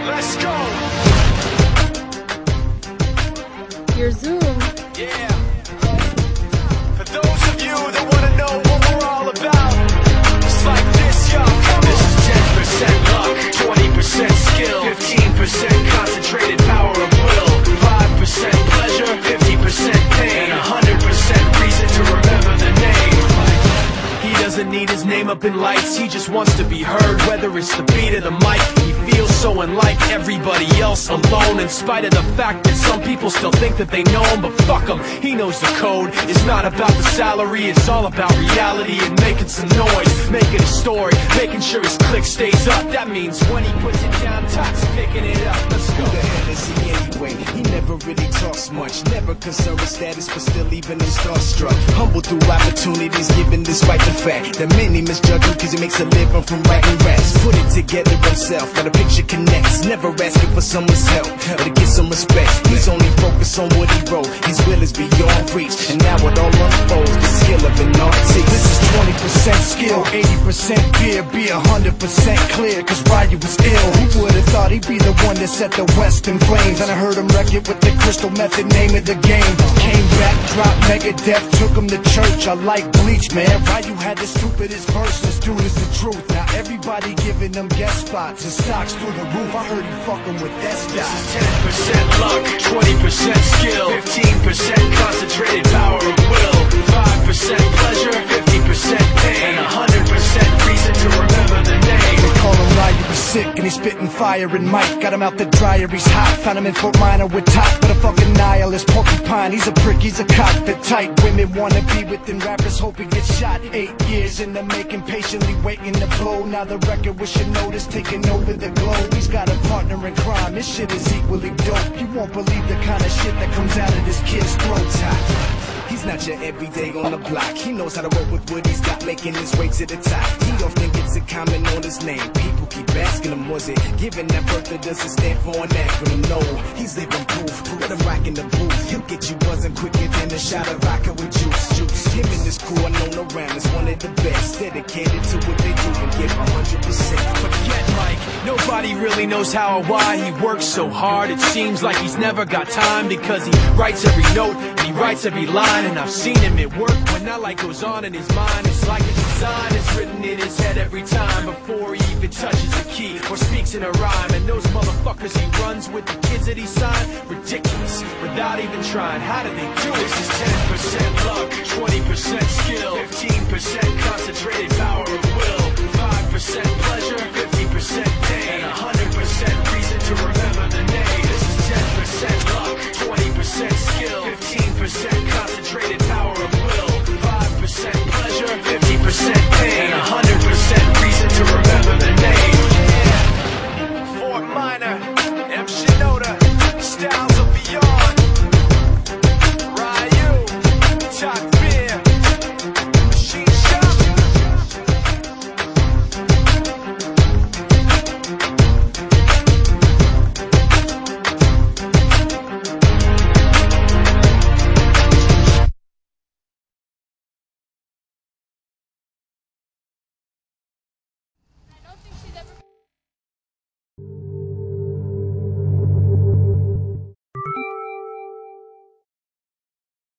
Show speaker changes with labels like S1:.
S1: Let's go.
S2: Your Zoom.
S1: Yeah. For those of you that want to know what we're all about, it's like this, yo. This is 10% luck, 20% skill, 15% concentrated power of will, 5% pleasure, 50% pain, and 100% reason to remember the name. He doesn't need his name up in lights, he just wants to be heard, whether it's the beat of the mic. He feels so unlike everybody else, alone, in spite of the fact that some people still think that they know him. But fuck him, he knows the code. It's not about the salary, it's all about reality and making some noise, making a story, making sure his click stays up. That means when he puts it down, Tox picking it up. Let's go.
S3: Who the hell is he anyway? He never really talks much, never concerned with status, but still even in starstruck. Humble through opportunities, given despite the fact that many misjudge him cause he makes a living from writing raps. Put it together himself, got a picture connects, never asking for someone's help or to get some respect. He's only focused on what he wrote, his will is beyond reach, and now it all unfolds, the skill of an artist. This is 20% skill, 80% fear, be 100% clear, cause Ryu was ill. Who would've thought he'd be the one that set the West in flames? And I heard him wreck it with the Crystal Method, name of the game. Came back, dropped Megadeth, took him to church. I like Bleach, man. Ryu had the stupidest verse, this dude is the truth. Now everybody giving them guest spots and stocks through the roof. I heard he fucking with that stock.
S1: 10% luck, 20% skill, 15% concentrated power of will, 5% pleasure, 50% pain, and 100% reason to remember the name.
S3: They call him Ryu, he's sick and he's spitting fire and Mike. Got him out the dryer, he's hot. Found him in Fort Minor with top, but a fucking nihilist porcupine. He's a prick, he's a cock, the type women wanna be within. Rappers hope he gets shot. 8 years in the making, patiently waiting to blow. Now the record with your notice taking over the globe. He's got a partner in crime, this shit is equally dope. You won't believe the kind of shit that comes out of this kid's throat. He's not your everyday on the block. He knows how to work with what he's got, making his way to the top. He often gets a comment on his name. People keep asking him, was it given that birth that doesn't stand for an acronym? No, he's living proof. Let him rock in the booth. He'll get you buzzing quicker than a shot of vodka with juice. Him and this crew are known around as one of the best, dedicated to what they do and give 100%.
S1: Forget Mike, nobody really knows how or why he works so hard. It seems like he's never got time, because he writes every note and he writes every line. And I've seen him at work when that light goes on in his mind. It's like a design is written in his head every time, before he even touches a key or speaks in a rhyme. And those motherfuckers he runs with, the kids that he signed, ridiculous, without even trying. How do they do it? This is 10% luck, 20% skill, 15%